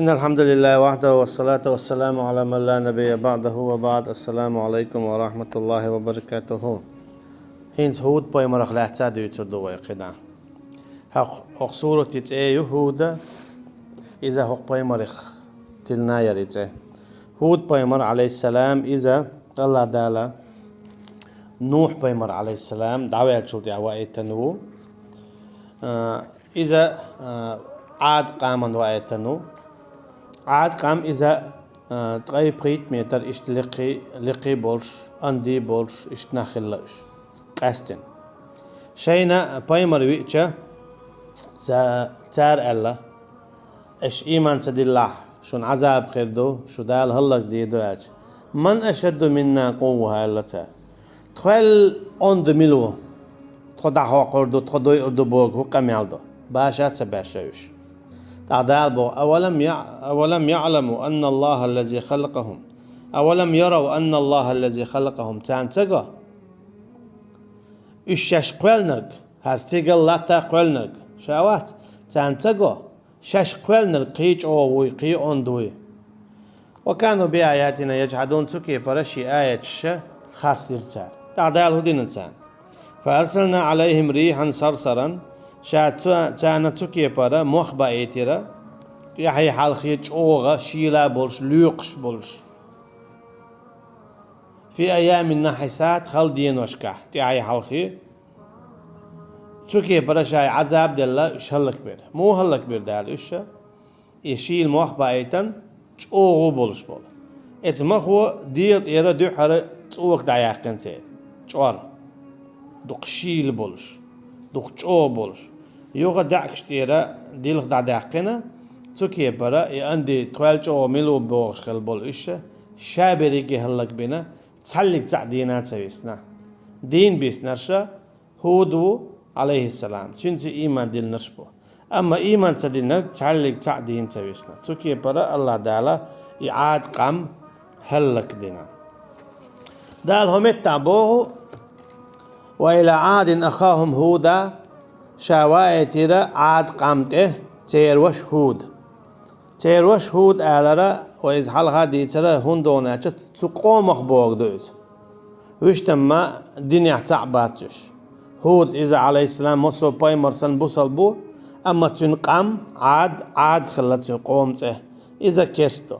إن الحمد لله وحده والصلاة والسلام على من لا نبي بعده وبعد. السلام عليكم ورحمة الله وبركاته. هين هود باي مرخ لحتا دو يتردو ويقنا حق سورة تتعي يهودا إذا حق باي مرخ تلنا يريتعي هود باي مر عليه السلام إذا الله دالا نوح باي مر عليه السلام دعوة يتشل دعوة تنو إذا عاد قاما وآيتنو عاد قام إذا تغي بريت ميتر إشت لقي بولش أندي بولش إشت ناخلش قاستن شينا بايمر ويتشا تار الله إش إيمان سد الله شون عذاب خيردو شو دال هلك ديدو أج من أشد منا قوة إلا تا تخيل أند ملو تخدع هو قردو تخدو يردو بوغ هو كمالدو باشات سباشوش تعدالبو أولم يعلموا أن الله الذي خلقهم أولم يروا أن الله الذي خلقهم تانتقى إشش قولنك هستيقل لاتا قولنك شاوات تانتقى شش قولنك قيج أووي قي أندوي وكانوا بآياتنا يجحدون تكي برشي آية الشا خاص لرسال تعدال هدين انسان فأرسلنا عليهم ريحا صرصرا شاعتانا تكي برا مخبا ايتيرا يحي حالخيج اوغا شيلا بولش ليقش بولش في ايام النحسات خلدين وشكح تيحي حالخي تكي برا شاي عذاب دلا اش هلك بير مو هلك بير دال اشا يشيل مخبا ايتن اوغو بولش بول اتمخو ديت ايرا دوحر تسوك دعياقين سيد چوار دقشيل بولش دقشو بولش يوغا دعكش تيرا ديلخ دعقنا تسوكي برا ياندي توالجو ميلو بوغش خل بول إشة شابريكي هلك بينا تسلك تعدينات سويسنا دين بيس نرشا هودو عليه السلام شنسي إيمان ديل نرشبو أما إيمان تدين نرك تسلك تعدين سويسنا تسوكي برا الله دالا إعاد قام هلك دينا دال هم اتعبوه وإلى عاد أخاهم هودا شاواي تيرا عاد قامته تيروش هود آلرا وإذ حلقا دي ترى هندونا تقوم مخبوغ دوز وشتما دنيا تعباتش هود إذا عليه السلام مصر باي مرسل بوصل بو أما تنقام عاد خلت قومته إذا كستو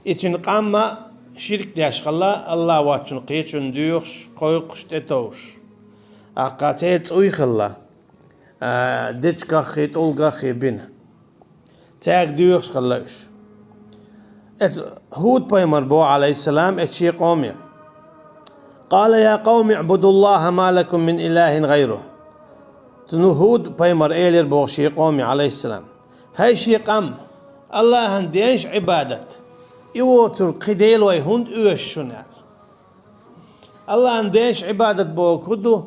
إتنقام ما شرك دياش خلا الله واتشن قيتشن ديوش قويقش تتوش أقاتيت ويخلا ديتشكا خيت أولغا خيبين تاك ديوخش خلاوش هود بايمر بو عليه السلام اتشي قومي قال يا قوم اعبدوا الله ما لكم من إله غيره تنو هود بايمر ايلر بو شي قومي عليه السلام هاي شي قام الله هندينش عبادة يوتر قديل وي هند اوش شنال الله هندينش عبادة بو كدو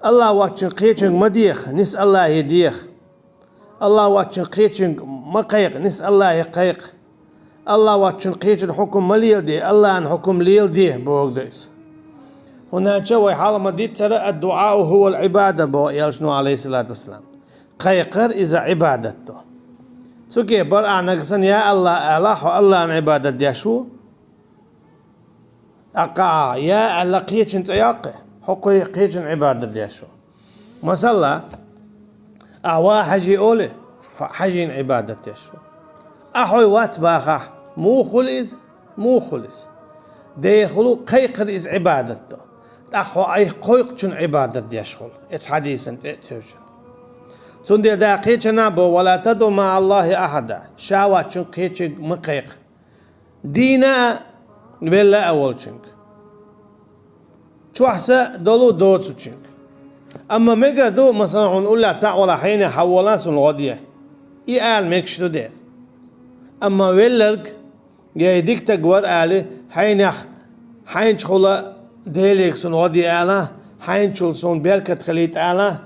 الله واتشن قيتشن مديخ نس الله يديخ الله واتشن قيتشن مقيق نس الله يقيق الله واتشن قيتشن حكم مليل دي الله ان حكم ليل ديه بوغديس هنا شوي حال ما دي ترى الدعاء هو العبادة بو يلشنو عليه الصلاة والسلام قيقر إذا عبادته سوكي بر أعنقسن يا الله ألاح الله عن عبادة دي شو أقع يا الله قيتشن تياقي حقي قيتشن عبادة ديشو مثلا أعوا حجي أولي حجين عبادة ديشو أحوي وات باخا مو خلص دي خلو قيقر إز عبادته أحو أي قيقشن عبادة ديشو إتس حديث انت اتوشن تندي دا قيتشنا بو ولا تدو مع الله أحدا شاواتشن قيتشن مقيق دينا بلا أولشنك شو حسا دولو دوتشنك أما ميجا دو مثلا نقول لا تعولا حين حولا سنغادية إيال ميكشتو دير أما ويلرك جاي ديك تقور آلي حين شخولا ديليك سنغادية آلا حين شول سون بيركت خليت آلا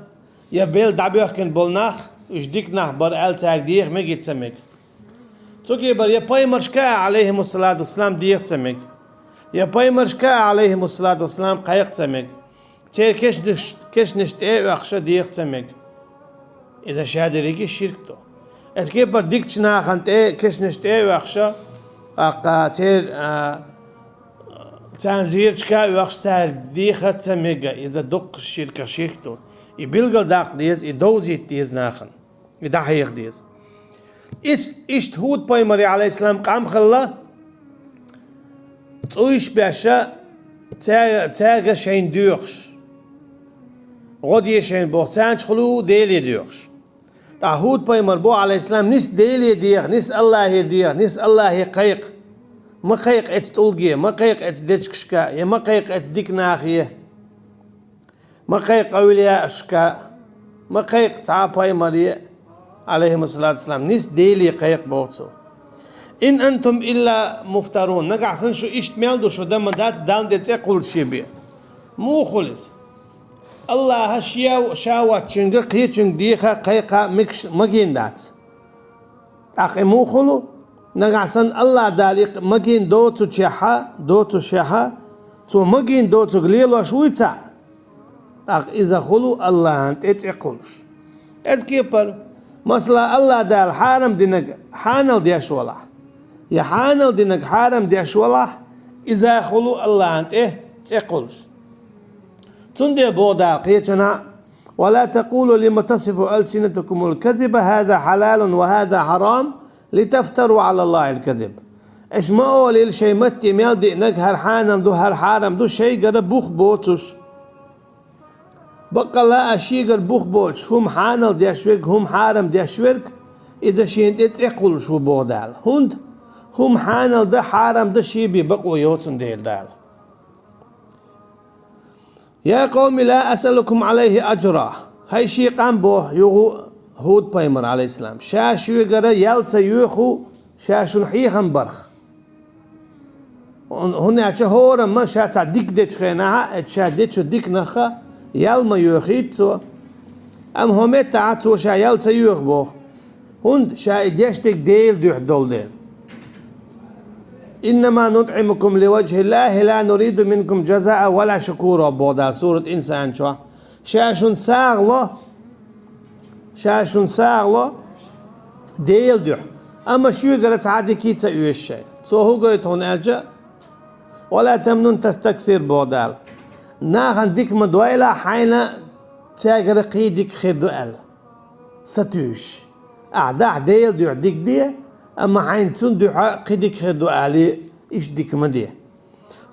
يا بيل دعبيوخ كن بولناخ إش ديك نح بر آل تاك ديك ميجي تسميك توكي بر يا باي مرشكا عليهم الصلاة والسلام ديك تسميك يا باي مرشكا عليهم الصلاة والسلام قايق تسميك تير كش نشت ايه وخشة ديق تسميك إذا شهادة ريكي شركتو اسكيبر ديكشنا خنتي كشنشتي وخشا اقاتير تانزيرشكا وخشا ديخة سميجا اذا دق الشركة شيكتو يبلغ داق ديز يدوزيت ديز ناخن يدحيق ديز إشت هود بايمري عليه السلام قام خلا تقويش باشا تاغا شين دوخش غودي شين بوغتانش خلو ديلي دوخش تا هود بايمر بو عليه السلام نس ديلي ديغ نس الله يديغ نس الله يقيق ما قيق اتتولجي ما قيق اتدتشكشكا يا ما قيق اتديك ناخيه ما قيق أولياء أشكا ما قيق تعا بايمري عليهم الصلاة والسلام نس ديلي قيق بوتسو إن أنتم إلا مفترون نقع سنشو إشت ميلدو شو دم دات دان دي تقول شيبي مو خلص الله هشيا شاوة تشنغ قي تشنغ ديخا قيقا مكش مجين دات أخي مو خلو نقع سن الله داليق مجين دوتو تشيحا دوتو شيحا تو مجين دوتو قليلو شويتا أخ إذا خلو الله أنت تقولش أذكيبر مثلا الله دال حارم دينك حانل ديش ولا يا حانل دينك حارم ديش ولا إذا خلو الله أنت تقولش تندي بودا قيتنا ولا تقولوا لما تصفوا ألسنتكم الكذب هذا حلال وهذا حرام لتفتروا على الله الكذب إيش ما أولي الشيء متي ميل دينك هالحانل دو هالحارم دو شيء قرب بوخ بوتش بقى لا أشيغر بوخ بوتش هم حانل ديشويك هم حارم ديشويك إذا شين تقول شو بودال هند هم حانل ده حارم ده شي بيبقوا يوتن ديل دال يا قوم لا أسألكم عليه أجرا هاي شي قام بوه يغو هود بايمر عليه السلام شاشو يقرأ يالتا يوخو شاشو حيخن برخ هنا هورا ما شاتا ديك ديش خيناها اتشا ديشو ديك نخا يالما يوخيتسو ام همت تعاتو شا يالتا يوخبوخ هند شا ديشتك ديل دوح دول ديل إنما نطعمكم لوجه الله لا نريد منكم جزاء ولا شكورا بودا سورة إنسان شو شاشون ساغلو ديل دوح أما شو قرأت عادي كيتا يوشي سو هو قلت هون أجا ولا تمنون تستكثر بودال ناخن ديك مدويلة حينا تاقر قيدك خيدو أل ستوش أعداء ديل دوح ديك دي أما حين تندوح قيدك خيدو ألي إيش ديك مديه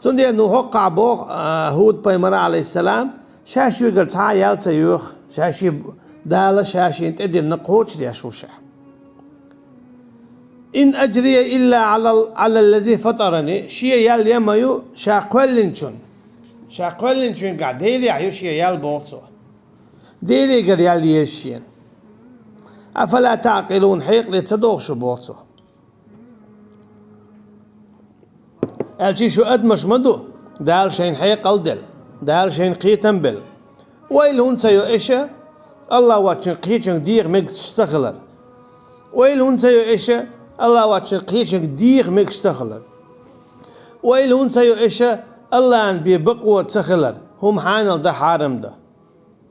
تندي أنه وقع بوغ هود بايمرا عليه السلام شاشي قلت ها يالتا يوخ شاشي دالة شاشي انت ادي النقوش دي أشوشة إن أجري إلا على الذي فطرني شيء يال يمايو شاقولنشون قاعد ديلي عيو شيء يال بوصو ديلي قر يال يشين أفلا تعقلون حيق لتصدوق شو بوصو الشي شو أدمش مدو دال شين حيق الدل دال شين قيتن بل ويلون سيو إيشا الله واتشن قيتشن ديغ ميك تشتغلر ويلون سيو إيشا الله واتشن قيتشن ديغ ميك تشتغلر ويلون سيو إيشا الله أن بيبقوا تشغلر هم حانل ده حارم ده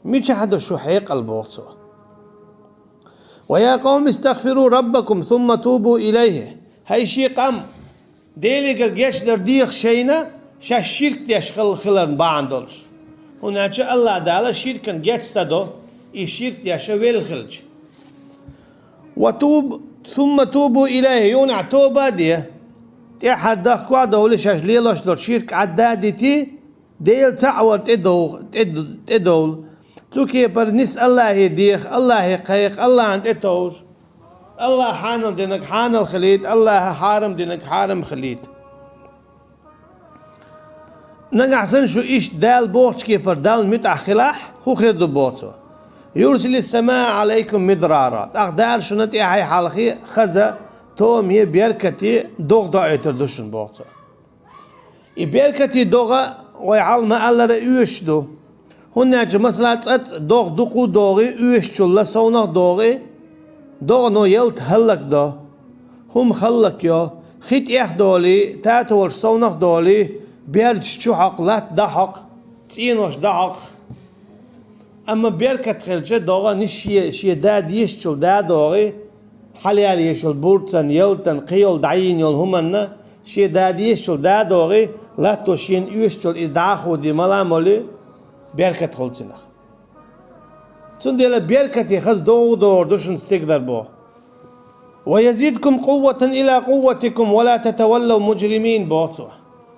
ميش حدا شو حيق البوصو ويا قوم استغفروا ربكم ثم توبوا إليه هاي شي قام ديلي قل جيشدر ديغ شينا شا الشرك ديشغل خلر باندولش هناك الله دالا شركا جيشتدو الشرك ديشويل خلج وتوب ثم توبوا إليه يونع توبة دي تحد دخوا دولة شاش ليلوش دور شرك عدادي تي ديل تعور تدول توكي بر نس الله يديخ الله يقيق الله انت اتوج الله حانل دينك حانل خليت الله حارم دينك حارم خليت نقع سنشو إيش دال بوتش كيبر دال متأخلاح هو خير دو بوتو يرسل السماء عليكم مدرارا أقدال شنتي هاي حالخي خزا توم يبيركتي دوغ دايتر دوشن بوتو يبيركتي دوغا ويعلم ألا رأيوش دو هناك مثلا دوغ دوغو دوغي يوش شلا سونا دوغي دوغ نو يلت هلك دو هم خلك يو خيت إخ دولي تاتول سونا دولي بيرج شو حق لا تضحك تينوش ضحك أما بيركت خلجة دوغا نشي شي داد يشتل داد دوغي حليال يشل بورتن يلتن قيول دعين يل همنا شي دادي يشل دادوغي لا توشين يشل إداخو دي ملامولي بيركت خلصنا تندل بيركت يخز دور دوشن ستيقدر بو ويزيدكم قوة إلى قوتكم ولا تتولوا مجرمين بوصو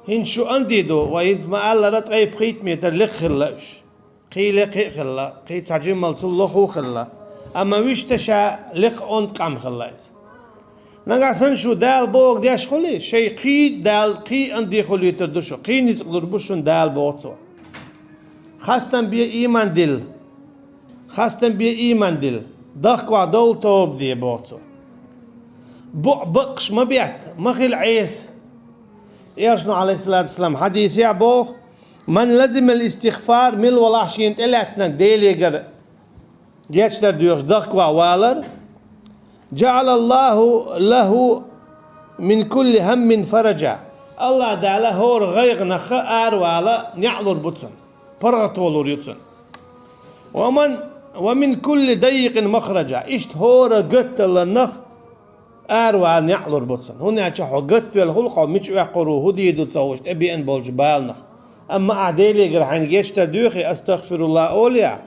هن شو عندي دو ويزما الله رتغي بخيت ميتر لخ خلاش قيل خلا قيت سجم ملصلخو خلا أما ويش تشا لخ أنت قام خلاص نقاسن شو دال بوق ديش خلي شيء قي دال قي عندي خلي تردشو قي نسقدر بوشن دال بوصو خاستن بي إيمان دل خاستن بي إيمان دل دخوا دول توب دي بوصو بقش ما بيعت ما خل عيس يرشنا عليه الصلاة والسلام حديث يا بوخ من لازم الاستغفار مل والله شين تلاتسنك ديليجر جيتشتر ديوش دخوا والر جعل الله له من كل هم فرجا الله دعلا هور غيغ نخ آر والا نعلر بطسن برغطولور يطسن ومن كل ضيق مخرجا اشت هور قتل النخ أروى نعلر بطسن هنا أشحو قط والخلقة مش يقروا هدي دو تصوشت أبي أن بولج بالنخ أما أعديلي جرحين جيشت دوخي أستغفر الله أولياء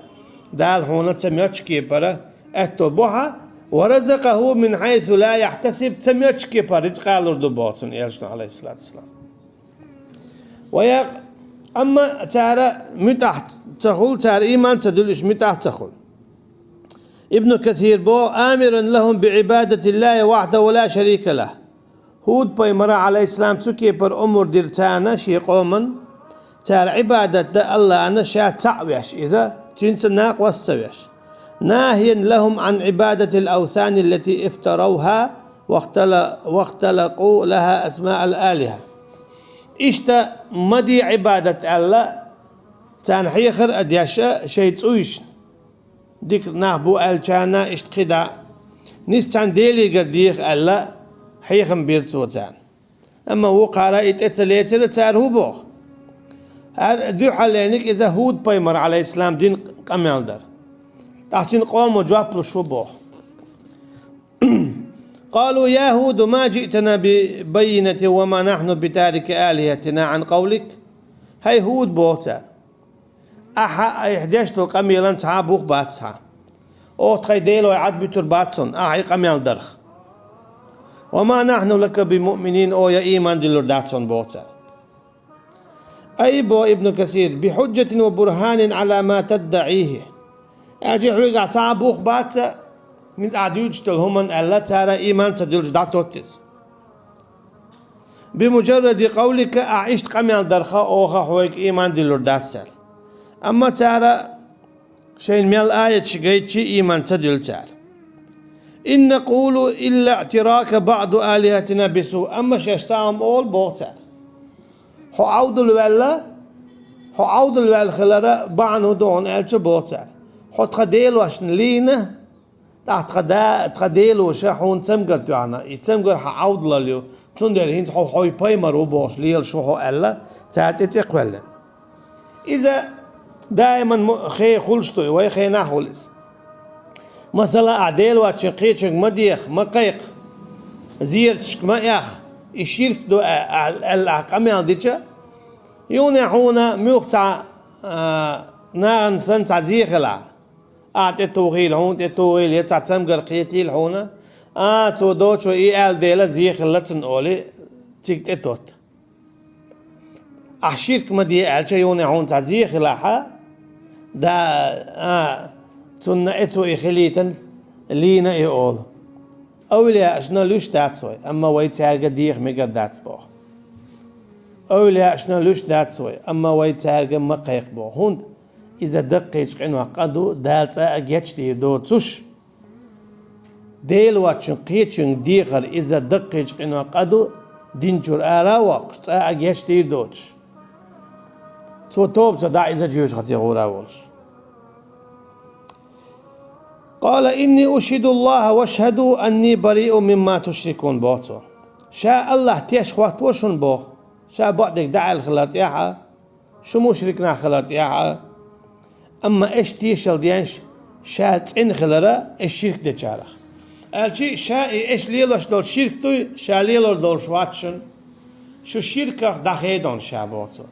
دال هنا تسميتشكي برا أتوبوها ورزقه من حيث لا يحتسب تسميتشكي برا رزق على دو بطسن يرشنا عليه الصلاة والسلام أما تارى متحت تخل تارى إيمان تدلش متحت تخل ابن كثير بو آمرا لهم بعبادة الله وحده ولا شريك له هود بيمرا عليه السلام تكي بر أمور ديرتانا شي قوما تار عبادة الله أنا شا تعويش إذا تنس الناق والسويش ناهيا لهم عن عبادة الأوثان التي افتروها واختلقوا لها أسماء الآلهة إشتا مدي عبادة الله تان حيخر أدياشا شي تسويش ديك نهبو الجانا اشتقدا نستان ديلي قديخ ألا حيخم بيرتسو تان أما هو قارا اتسليتر تار هو بوخ دو حالينك إذا هود بيمر على الإسلام دين قمال در تحسين قوم وجواب شو بوخ قالوا يا هود ما جئتنا ببينة وما نحن بتارك آلهتنا عن قولك هاي هود بوتا إحداشتو قميلان تها بوخ باتها أو تخيديلو يعد بتر باتسون أحي قميل درخ وما نحن لك بمؤمنين أو يا إيمان دلور داتسون بوتا أي بو ابن كثير بحجة وبرهان على ما تدعيه أجي حريقا تها بوخ باتا من أعدوج تلهمن ألا تارى إيمان تدلور داتوتس بمجرد قولك أعيشت قميل درخا أوخا حويك إيمان دلور داتسال أما ترى شيء من الآية شقيت شيء إيمان تدل تار إن نقول إلا اعتراك بعض آلهتنا بسوء أما شيء سام أول بوتر هو عود الوال خلرا بعنو دون ألش بوتر هو تخديل واشن لينا تخديل وشحون تمقر تعنا يتمقر عود لليو تندر هنت هو يبايمرو بوش ليل شو هو ألا تاتي تقبل إذا دائما خي خلشتوي وي خي نحولس مثلا عديل واتشن قيتشن مديخ مقيق زيرتشك ما ياخ الشرك دو العقمي ديتشا يوني حونا ميوقتع ناغن سنتع زيخلا توغيل هون توغيل يتع تسمقر قيتيل حونا تو دوتشو إيال ديلا زيخلا تنقولي تيك تتوت الشرك مدي ألشا يوني حون تعزيخ لاحا دا تنا اتسو إخليتن لينا يقول أولياء أشنا لوش داتسوي أما ويتارجا ديخ ميقر داتسبوخ أولياء أشنا لوش داتسوي أما ويتارجا مقيق بو هند إذا دقيتش قنوا قدو دالتا أجيتشتي دو تش ديل واتشن قيتشن ديخر إذا دقيتش قنوا قدو دينجور آرا وقت أجيتشتي دوتش تو توب صدع إذا جيوش خطي غورا ولش قال إني أشهد الله واشهدوا أني بريء مما تشركون بوتو شاء الله تيش خوات وشن بوخ شاء بعدك دعا الخلات ياها شو مشركنا خلات ياها أما إيش تيشل ديانش شاء تين خلرا الشرك دي شارخ elçi eş liloş dol şirk tu şalilor dol şvatşın şu şirkah dahedon şabotu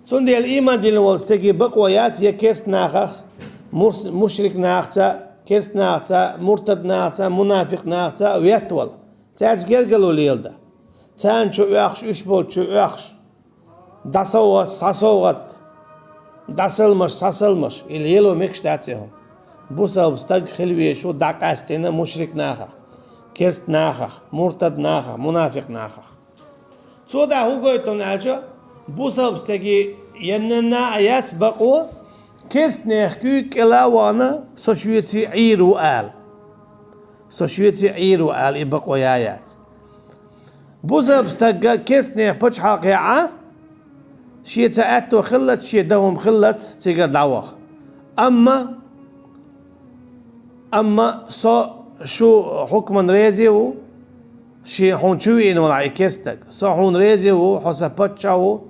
son del iman dilin volsteki baqwayat ya kerst nachach mushrik nachsa kerst nachsa murtad nachsa munafiq nachsa uyatwal taaj gelgalo lilda tan şu yaxş üç bol şu yaxş dasovat sasovat dasılmış sasılmış ilyelo mekştatsehum bu sabstag xilvi şu daqastena mushrik nachach kerst nachach murtad nachach munafiq nachach so da hugoyton aljo bu sabstagi yenna ayat baqo kerst nechku kelawana soshweti iru al soshweti iru al ibaqoyayat bu sabstaga kerst nech pach haqi'a شيء تأتو خلت شيء دوم خلت تيجا دعوة أما صا شو حكم ريزيو شيء هون شوي إنه لا يكستك صا هون ريزيو حسابات شاو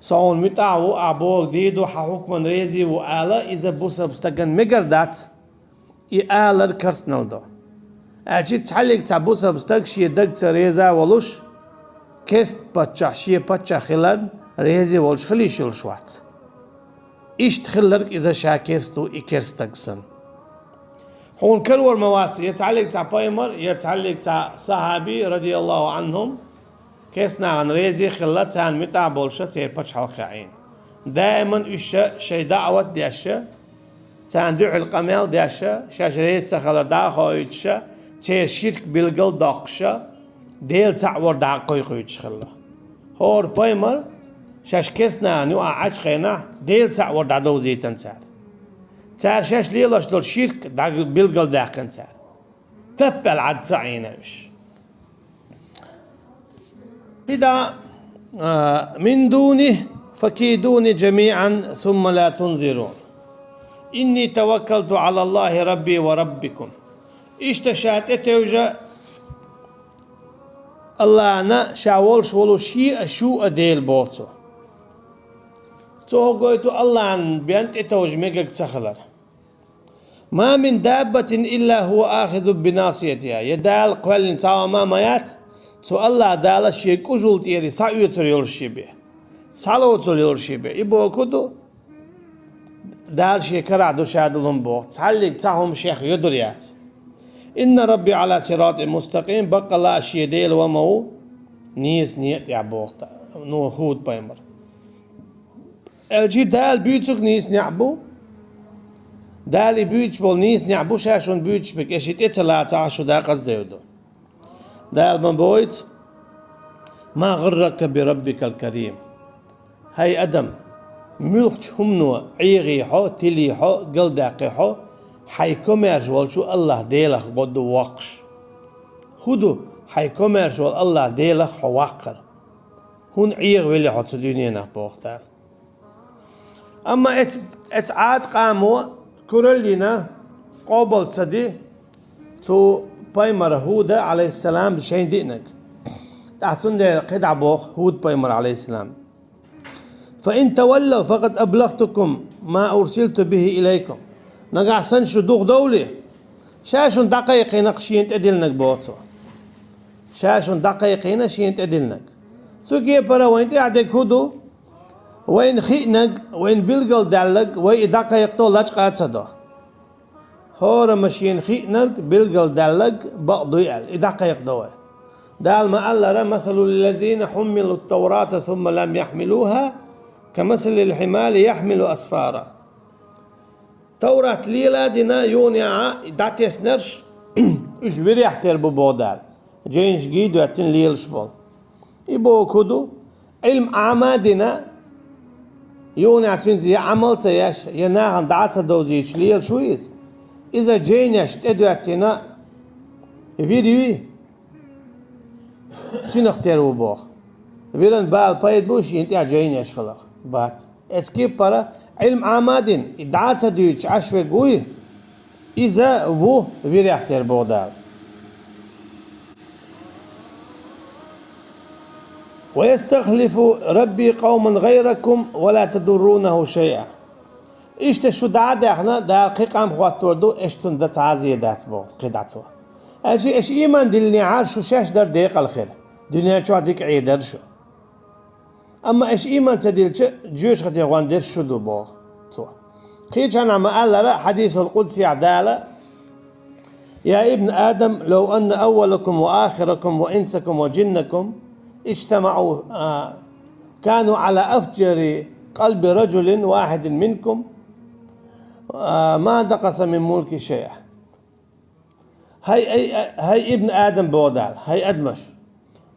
صا هون متعو أبوك ديدو حكم ريزيو آلا إذا بوسا بستجن مقردات آلا الكرسنال دو أجيت تحلق تعبوسا بستج شيء دق تريزا ولوش كست بتشا شيء بتشا خلال ريزي ولش خلي شل شوات إيش تخلرك إذا شاكرتو إكرستكسن هون كلور مواتي يتعلق تاع بايمر يتعلق تاع صحابي رضي الله عنهم كيسنا عن ريزي خلتها عن متع بولشة تي بتش حلقعين دائما إيش شي دعوة ديشة تاع دع القمال ديشة شاش ريزة خلا داخو يتشة تي شرك بالقل داقشة ديل تعور داقو يخويتش خلا هور بايمر شاش كسنا نوع عج خينا ديل تعور دعدو زيتن تار شاش ليلاش دول شرك داق بالقل داقن تبل عد سعيناش إذا من دونه فكيدوني جميعا ثم لا تنظرون إني توكلت على الله ربي وربكم اشتشات اتوجا الله أنا شاولش ولو شيء شو أديل بوتو تو قلتو الله أن بينت اتوج ميجك تخلر ما من دابة إلا هو آخذ بناصيتها يدال قبل نتاوى ما ميات تو الله دال شيء كجول تيري سايوتر يلشي به سالوتر يلشي به يبو كدو دال شيء كرعدو شادلهم بو تعلق تاهم شيخ يدريات إن ربي على صراط مستقيم بقى الله شيء ديل ومو نيس نيت يا بوقتا نو هود بايمر الجي دال بيوتك نيس نعبو دالي بيوتش بول نيس نعبو شاشون بيوتش بك اشيت اتلات عشو دا قصد يودو دال من بويت ما غرك بربك الكريم هاي أدم ملك همنو عيغي حو تلي حو قل داقي حو حيكمرش والشو الله ديلخ بدو وقش خدو حيكمرش وال الله ديلخ حواقر هون عيغ ولي حو تدونينا بوقتان أما اتعاد قامو كرلنا قبل تصدي تو بايمر هود عليه السلام بشين دينك تحسن ده قدع بوخ هود بايمر عليه السلام فإن تولوا فقد أبلغتكم ما أرسلت به إليكم نقع سنشو دوغ دولي شاشون دقيقين قشين تأدلنك بوصو شاشون دقيقين شين تأدلنك سوكي برا وين تعدك هدو وين خينك وين بلقل دالك وين دقيق تو لاج قاد صدو هورا مشين خينك بلقل دالك بقضو يعل دقيق دوه دال ما ألا مثل الذين حملوا التوراة ثم لم يحملوها كمثل الحمال يحمل أسفارا توراة ليلة دينا يونيا داتيس نرش اش بريح تربو بودال جينش جيدو اتن ليل شبول يبو كدو علم عمادنا يونيا تنزي عمل سياش يناغن دعتا دوزيش ليل شويز إذا جينيش تدو اتنا فيديوي سينختيرو بوخ فيرن بال بايد بوش ينتع جينيش خلق بات اسكيب برا علم عمادين ادعات ديوش عشوة قوي إذا فو فيريحتر بودال ويستخلف ربي قوما غيركم ولا تضرونه شيئا İşte şu daha dağına daha qıqam xwattordu eştun da taziye dat bu qidatu. Aji eş iman dilni ar şu şaş der de qalxir. Dünya çu dik eyder şu. Ama eş iman tedilçe cüş xati gwandir şu du bu. تو قيل ما قال حديث القدسي عدالة يا ابن آدم لو أن أولكم وآخركم وإنسكم وجنكم اجتمعوا كانوا على أفجر قلب رجل واحد منكم ما نقص من ملك شيء. هاي ابن آدم بودال هاي أدمش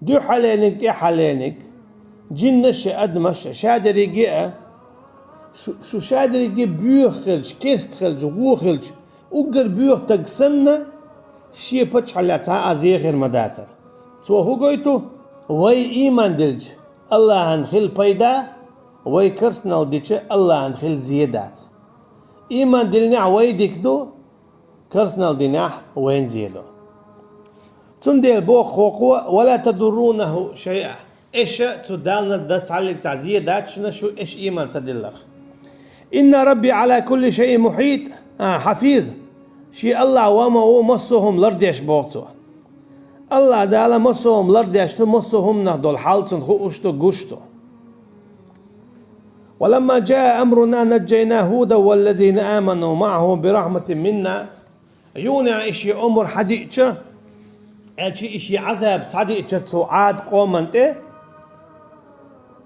دو حلينك دي حلينك جنش أدمش شادر يجيء شو شادر يجي بيوخ خلج كيست خلج وو خلج وقر بيوخ تقسمنا شي بتش على تا أزيخر مداتر تو هو قويتو وي إيمان دلج الله هنخل بيدا وي كرسنال ديش الله هنخل زيادات إيمان دلنع وي ديكدو كرسنال ديناح وين زيادو تندل بو خوقوة ولا تضرونه شيئا إيش تدالنا دات عليك تعزيادات شو إيش إيمان تدلخ إن ربي على كل شيء محيط حفيظ شي الله وما هو مصهم لرديش بوقتو الله دالا مصهم لرديش مصهم نهدول حالتن خوشتو قشتو ولما جاء أمرنا نجينا هودا والذين آمنوا معه برحمة منا يونع إشي أمر حديقة إشي عذاب صديقة عاد قومنته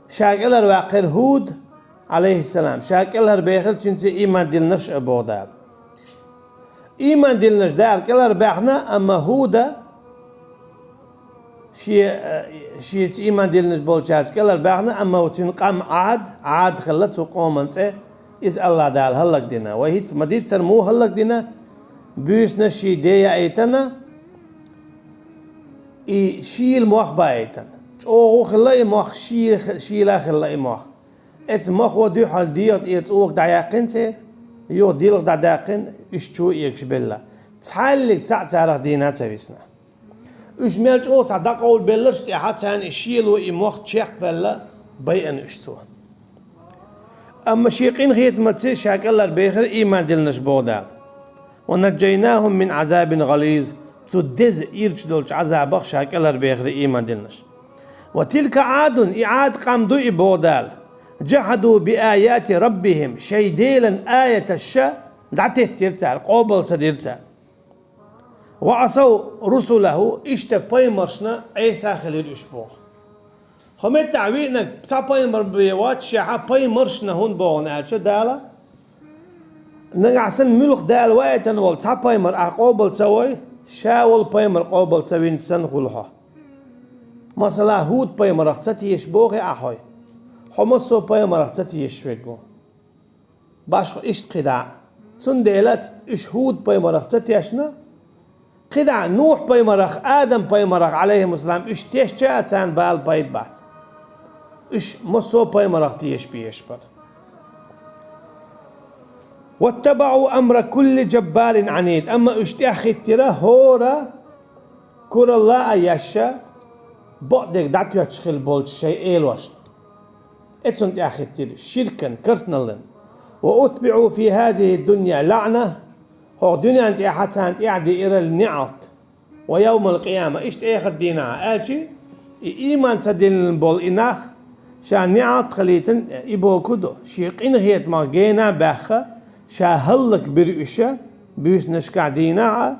شاكلر واقر هود عليه السلام شاكلر بيخل تنسي إيمان دلنش أبودال إيمان دلنش دال كلر بيخنا أما هودا شي إيمان دلنش بولشات كلر بيخنا أما وتنقام عاد خلت قومنته إز الله دال هلق دينا وهيت مديد ترمو هلق دينا بيسنا شي ديا ايتنا شيل موخ بايتن او خلاي موخ شيلا خلاي موخ ات موخ ودي حال ديت ات اوك دايقن سير يو ديلك دايقن اشتو يكشبلا تعلق تعرف دينا تبسنا اش ملج او صدق اول بلرش حتى شيل و موخ تشيق بلا بين اشتو اما شيقين خيت متسي شاكلر بيخر ايمان دلنش بودا ونجيناهم من عذاب غليظ تدز إيرج دولش عذاب شاكلر بيخر إيمان دلنش وتلك عاد إعاد قامدو إبودال جحدوا بآيات ربهم شيديلا آية الشا دعته تيرتال قوبل سديرتال وعصوا رسله اشتا بيمرشنا عيسى خليل اشبوخ خمت تعويقنا بتاع بيمر بيوات شاحا بيمرشنا هون بوغن آلشا دالا نقعسن ملوخ دال وقتا وال بتاع بيمر قوبل سوي شاول بيمر قوبل سوين سن خلها مثلا هود بيمر اختتي يشبوغي أحوي حمصو بيمر اختتي يشويقو باش اشت قدع سنديلت اش هود بيمر اختتي اشنا قدع نوح بيمرخ آدم بيمرخ عليهم السلام اش تيش جاتان بال بايد بات اش مصو بيمرخ تيش بيشبر واتبعوا أمر كل جبار عنيد أما اشتاخي ترى هورا كور الله يشا بعدك دعتو يتشخل بولت شيء إيلوش اتسون تاخي ترى شركا كرسنلن وأتبعوا في هذه الدنيا لعنة هو دنيا أنت حتى أنت قاعد إلى النعط ويوم القيامة إيش تأخذ دينا آجي إيمان تدين بول إناخ شان نعط خليتن إبو كدو شيقين هيت ما جينا باخا شاهلك برئشة بيس نشكع دينا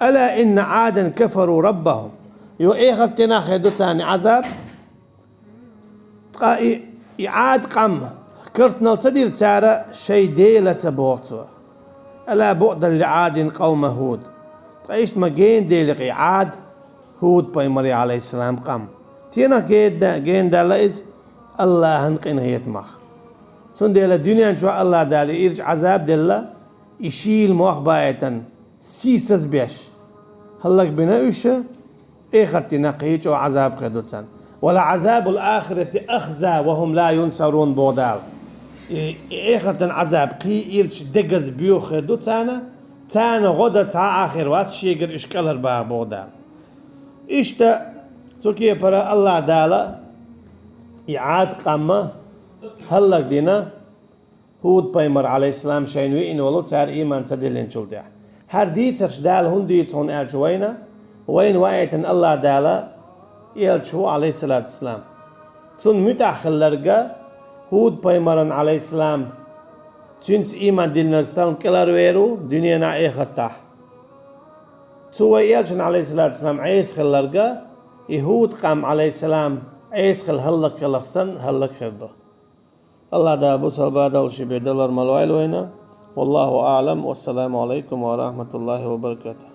ألا إن عادا كفروا ربهم يو إيخر تناخ يدو تاني عذاب إعاد قم كرتنا التدير تارا شي ديلة بوغتو ألا بعدا لعاد قوم هود إيش ما جين ديلق عاد هود بيمري عليه السلام قم تينا جين دالإز الله هنقين هيت مخ سن ديلا دنيا شو الله دالي إيرج عذاب ديلا يشيل موخ بايتن سيسز بيش هلك بنا إيشا إيخرتنا قيتش عذاب خدوتان ولا عذاب الآخرة أخزى وهم لا ينصرون بودال إيخرتن عذاب قي إيرج دقز بيو خدوتانا تانا غدا تا آخر وات شيقر إشكالر با بودال إشتا سوكي برا الله دالا إعاد قامة هلك دينا Hud paymer aleyhisselam şeyin ve in olu çar iman sadilin çulda. Her diğer dal hundi son ercüveyna وين وقعت الله دالا يلشو عليه الصلاة والسلام تون متأخرلرگا هود پیمران عليه السلام تونس إيمان دينرسان كلار ويرو دنيانا إيخطح تو يلشن عليه الصلاة والسلام عيس خلرگا يهود قام عليه السلام عيس خل هلق خلقسن هلق خردو الله دا أبو سلبادا وشبه دلار ملوائل وينا والله أعلم والسلام عليكم ورحمة الله وبركاته